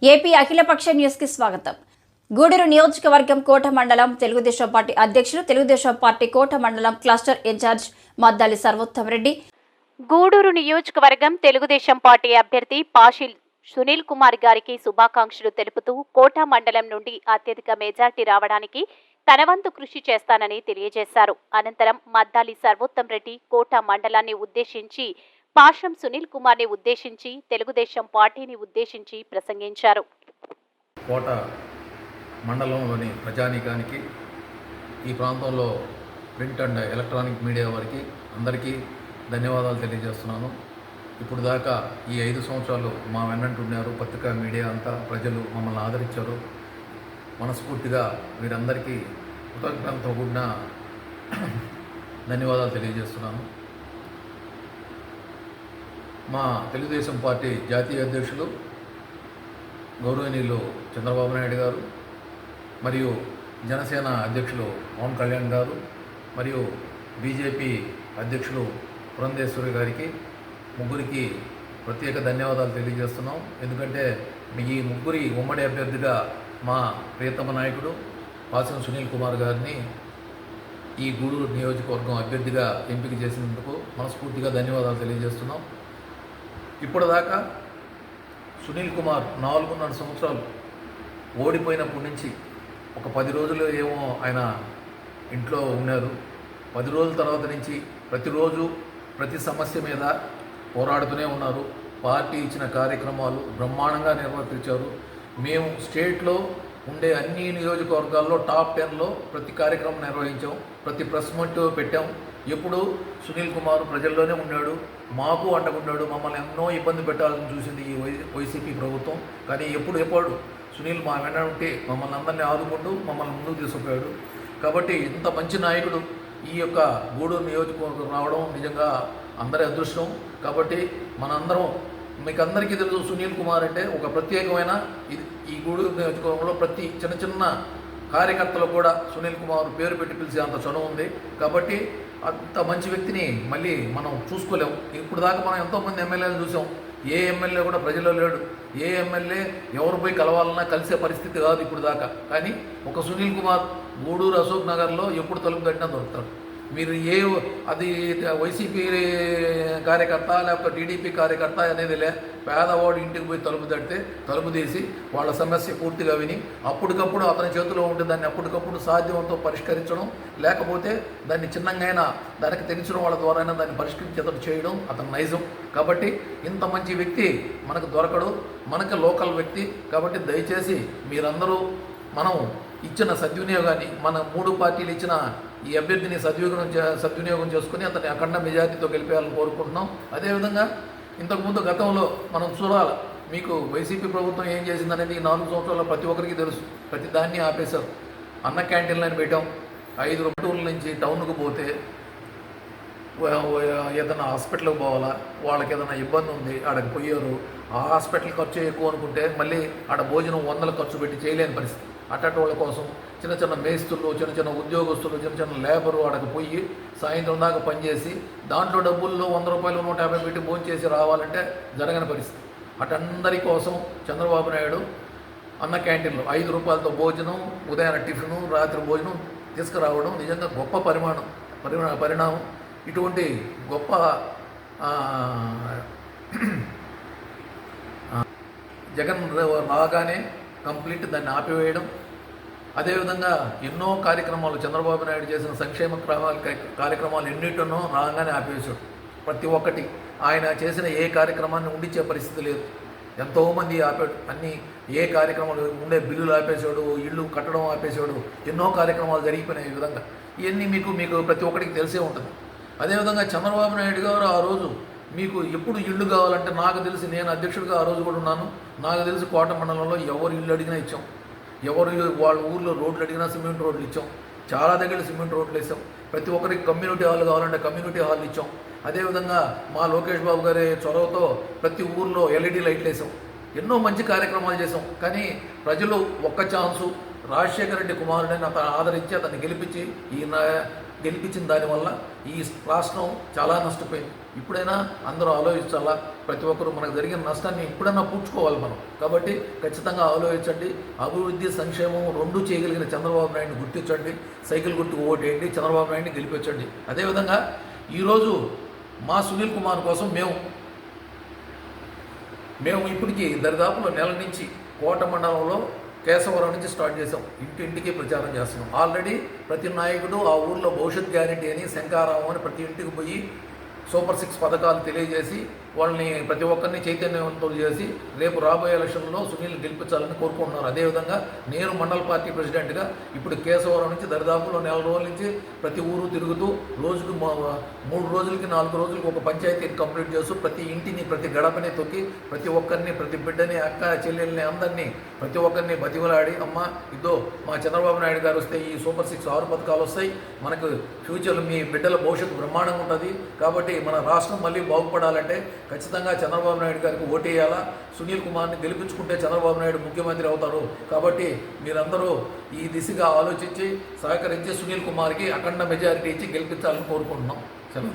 AP అఖిలపక్ష news కి స్వాగతం. గూడూరు నియోజకవర్గం కోట మండలం తెలుగుదేశం పార్టీ అధ్యక్షులు, తెలుగుదేశం పార్టీ కోట మండలం క్లస్టర్ ఇన్ఛార్జ్ మద్దాలి సర్వోత్తమరెడ్డి, గూడూరు నియోజకవర్గం తెలుగుదేశం పార్టీ అభ్యర్థి పాషిల్ సునీల్ కుమార్ గారికి శుభాకాంక్షలు తెలుపుతూ కోట మండలం నుండి అత్యధిక మెజార్టీ రావడానికి తన వంతు కృషి చేస్తానని తెలియజేశారు. అనంతరం మద్దాలి సర్వోత్తమరెడ్డి కోట మండలాన్ని ఉద్దేశించి, పాషం సునీల్ కుమార్ని ఉద్దేశించి, తెలుగుదేశం పార్టీని ఉద్దేశించి ప్రసంగించారు. కోట మండలంలోని ప్రజానీకానికి, ఈ ప్రాంతంలో ప్రింట్ అండ్ ఎలక్ట్రానిక్ మీడియా వారికి అందరికీ ధన్యవాదాలు తెలియజేస్తున్నాను. ఇప్పుడు దాకా ఈ 5 సంవత్సరాలు మా వెన్నంటున్నారు. పత్రికా మీడియా అంతా ప్రజలు మమ్మల్ని ఆదరించారు. మనస్ఫూర్తిగా వీరందరికీ కృతజ్ఞతతో కూడిన ధన్యవాదాలు తెలియజేస్తున్నాను. మా తెలుగుదేశం పార్టీ జాతీయ అధ్యక్షులు గౌరవనీయులు చంద్రబాబు నాయుడు గారు, మరియు జనసేన అధ్యక్షులు పవన్ కళ్యాణ్ గారు, మరియు బీజేపీ అధ్యక్షులు పురంధేశ్వరి గారికి, ముగ్గురికి ప్రత్యేక ధన్యవాదాలు తెలియజేస్తున్నాం. ఎందుకంటే ఈ ముగ్గురి ఉమ్మడి అభ్యర్థిగా మా ప్రియతమ నాయకుడు పాషం సునీల్ కుమార్ గారిని ఈ గూడూరు నియోజకవర్గం అభ్యర్థిగా ఎంపిక చేసినందుకు మనస్ఫూర్తిగా ధన్యవాదాలు తెలియజేస్తున్నాం. ఇప్పటిదాకా సునీల్ కుమార్ 4.5 సంవత్సరాలు ఓడిపోయినప్పటి నుంచి ఒక 10 రోజులు ఏమో ఆయన ఇంట్లో ఉన్నారు. 10 రోజుల తర్వాత నుంచి ప్రతిరోజు ప్రతి సమస్య మీద పోరాడుతూనే ఉన్నారు. పార్టీ ఇచ్చిన కార్యక్రమాలు బ్రహ్మాండంగా నిర్వర్తించారు. మేము స్టేట్లో ఉండే అన్ని నియోజకవర్గాల్లో టాప్ 10లో ప్రతి కార్యక్రమం నిర్వహించాం. ప్రతి ప్రెస్ మీట్ పెట్టాం. ఎప్పుడు సునీల్ కుమార్ ప్రజల్లోనే ఉన్నాడు, మాకు అంటకున్నాడు. మమ్మల్ని ఎన్నో ఇబ్బంది పెట్టాలని చూసింది ఈ వైసీపీ ప్రభుత్వం. కానీ ఎప్పుడు సునీల్ మా వెంట ఉంటే మమ్మల్ని అందరినీ ఆదుకుంటూ మమ్మల్ని ముందుకు తీసుకుపోయాడు. కాబట్టి ఇంత మంచి నాయకుడు ఈ యొక్క గూడూరు నియోజకవర్గం రావడం నిజంగా అందరి అదృష్టం. కాబట్టి మనందరం, మీకు అందరికీ తెలుసు, సునీల్ కుమార్ అంటే ఒక ప్రత్యేకమైన ఈ గూడూరు నియోజకవర్గంలో ప్రతి చిన్న కార్యకర్తలు కూడా సునీల్ కుమార్ పేరు పెట్టి పిలిచే అంత చనువు ఉంది. కాబట్టి అంత మంచి వ్యక్తిని మళ్ళీ మనం చూసుకోలేము. ఇప్పుడు దాకా మనం ఎంతోమంది ఎమ్మెల్యేలు చూసాం. ఏ ఎమ్మెల్యే కూడా ప్రజల్లో లేడు. ఏ ఎమ్మెల్యే ఎవరు పోయి కలవాలన్నా కలిసే పరిస్థితి కాదు ఇప్పుడు దాకా. కానీ ఒక సునీల్ కుమార్ గూడూరు అశోక్ నగర్లో ఎప్పుడు తలుపు తట్టినా దొరుకుతాడు. మీరు అది వైసీపీ కార్యకర్త లేకపోతే టీడీపీ కార్యకర్త అనేది పేదవాడు ఇంటికి పోయి తలుపు తడితే తలుపు తీసి వాళ్ళ సమస్య పూర్తిగా విని అప్పటికప్పుడు అతని చేతిలో ఉంటే దాన్ని అప్పటికప్పుడు సాధ్యవంతో పరిష్కరించడం, లేకపోతే దాన్ని చిన్నగా దానికి తెలిసిన వాళ్ళ ద్వారా దాన్ని పరిష్కరించేటట్టు చేయడం అతని నైజం. కాబట్టి ఇంత మంచి వ్యక్తి మనకు దొరకడు, మనకి లోకల్ వ్యక్తి. కాబట్టి దయచేసి మీరందరూ మనం ఇచ్చిన సద్వినియోగాన్ని, మన 3 పార్టీలు ఇచ్చిన ఈ అభ్యర్థిని సద్వినియోగం చేసుకుని అతన్ని అఖండ మెజార్టీతో గెలిపేయాలని కోరుకుంటున్నాం. అదేవిధంగా ఇంతకుముందు గతంలో మనం చూడాలి, మీకు వైసీపీ ప్రభుత్వం ఏం చేసిందనేది ఈ 4 సంవత్సరాల్లో ప్రతి ఒక్కరికి తెలుసు. ప్రతి దాన్ని ఆపేశారు. అన్న క్యాంటీన్లను పెట్టాం. 5 రూపాయల నుంచి టౌన్కు పోతే ఏదైనా హాస్పిటల్కి పోవాలా, వాళ్ళకి ఏదైనా ఇబ్బంది ఉంది, ఆడకి పోయారు. ఆ హాస్పిటల్ ఖర్చు ఎక్కువ అనుకుంటే మళ్ళీ ఆడ భోజనం 100 ఖర్చు పెట్టి చేయలేని పరిస్థితి. అట్టటి వాళ్ళ కోసం చిన్న మేస్తులు, చిన్న ఉద్యోగస్తులు, చిన్న లేబరు ఆడకు పోయి సాయంత్రం దాకా పనిచేసి దాంట్లో డబ్బుల్లో 100 రూపాయలు 150 పెట్టి భోజనం చేసి రావాలంటే జరగని పరిస్థితి. అటందరి కోసం చంద్రబాబు నాయుడు అన్న క్యాంటీన్లో 5 రూపాయలతో భోజనం, ఉదయాన్నే టిఫిను, రాత్రి భోజనం తీసుకురావడం నిజంగా గొప్ప పరిణామం. ఇటువంటి గొప్ప జగన్ రాగానే కంప్లీట్ దాన్ని ఆపివేయడం. అదేవిధంగా ఎన్నో కార్యక్రమాలు చంద్రబాబు నాయుడు చేసిన సంక్షేమ కార్యక్రమాలు ఎన్నిటినో రాగానే ఆపేశాడు. ప్రతి ఒక్కటి ఆయన చేసిన ఏ కార్యక్రమాన్ని ఉండిచ్చే పరిస్థితి లేదు. ఎంతోమంది ఆపాడు. అన్నీ ఏ కార్యక్రమాలు ఉండే బిల్లులు ఆపేశాడు, ఇళ్ళు కట్టడం ఆపేశాడు. ఎన్నో కార్యక్రమాలు జరిగిపోయినాయి. ఈ విధంగా ఇవన్నీ మీకు ప్రతి ఒక్కరికి తెలిసే ఉంటుంది. అదేవిధంగా చంద్రబాబు నాయుడు గారు ఆ రోజు మీకు ఎప్పుడు ఇళ్ళు కావాలంటే, నాకు తెలిసి నేను అధ్యక్షుడిగా ఆ రోజు కూడా ఉన్నాను, నాకు తెలిసి కోట మండలంలో ఎవరు ఇల్లు అడిగినా ఇచ్చాం. ఎవరు వాళ్ళ ఊర్లో రోడ్లు అడిగినా సిమెంట్ రోడ్లు ఇచ్చాం. చాలా దగ్గర సిమెంట్ రోడ్లు వేసాం. ప్రతి ఒక్కరికి కమ్యూనిటీ హాల్ కావాలంటే కమ్యూనిటీ హాల్ ఇచ్చాం. అదేవిధంగా మా లోకేష్ బాబు గారి చొరవతో ప్రతి ఊర్లో LED లైట్లు వేసాం. ఎన్నో మంచి కార్యక్రమాలు చేసాం. కానీ ప్రజలు ఒక్క ఛాన్సు రాజశేఖర రెడ్డి కుమారుడని అతను ఆదరించి అతన్ని గెలిపించిన దానివల్ల ఈ రాష్ట్రం చాలా నష్టపోయింది. ఇప్పుడైనా అందరూ ఆలోచించాలా, ప్రతి ఒక్కరు మనకు జరిగిన నష్టాన్ని ఇప్పుడైనా పూడ్చుకోవాలి మనం. కాబట్టి ఖచ్చితంగా ఆలోచించండి. అభివృద్ధి సంక్షేమం రెండు చేయగలిగిన చంద్రబాబు నాయుడిని గుర్తించండి, సైకిల్ గుర్తుకు ఓటేయండి, చంద్రబాబు నాయుడిని గెలిపించండి. అదేవిధంగా ఈరోజు మా సునీల్ కుమార్ కోసం మేము ఇప్పటికీ దరిదాపులో నెల నుంచి కోట మండలంలో కేశవరం నుంచి స్టార్ట్ చేసాం. ఇంటింటికి ప్రచారం చేస్తున్నాం. ఆల్రెడీ ప్రతి నాయకుడు ఆ ఊర్లో భవిష్యత్ గ్యారెంటీ అని, శంకారావం అని ప్రతి ఇంటికి పోయి సూపర్ 6 పథకాలు తెలియజేసి వాళ్ళని ప్రతి ఒక్కరిని చైతన్యవంతులు చేసి రేపు రాబోయే ఎలక్షన్లో సునీల్ని గెలిపించాలని కోరుకుంటున్నారు. అదేవిధంగా నేను మండల పార్టీ ప్రెసిడెంట్గా ఇప్పుడు కేశవరం నుంచి దరిదాపులో నెల రోజుల నుంచి ప్రతి ఊరు తిరుగుతూ రోజుకు 3 రోజులకి 4 రోజులకి ఒక పంచాయతీని కంప్లీట్ చేస్తూ ప్రతి ఇంటిని ప్రతి గడపని తొక్కి ప్రతి ఒక్కరిని ప్రతి బిడ్డని అక్క చెల్లెల్ని అందరినీ ప్రతి ఒక్కరిని బతిమలాడి అమ్మ ఇదో మా చంద్రబాబు నాయుడు గారు వస్తే ఈ సూపర్ 6 పథకాలు వస్తాయి, మనకు ఫ్యూచర్లో మీ బిడ్డల భవిష్యత్తు బ్రహ్మాండంగా ఉంటుంది. కాబట్టి మన రాష్ట్రం మళ్ళీ బాగుపడాలంటే ఖచ్చితంగా చంద్రబాబు నాయుడు గారికి ఓటేయాలా, సునీల్ కుమార్ని గెలిపించుకుంటే చంద్రబాబు నాయుడు ముఖ్యమంత్రి అవుతారు. కాబట్టి మీరందరూ ఈ దిశగా ఆలోచించి సహకరించి సునీల్ కుమార్కి అఖండ మెజారిటీ ఇచ్చి గెలిపించాలని కోరుకుంటున్నాం. సెలవు.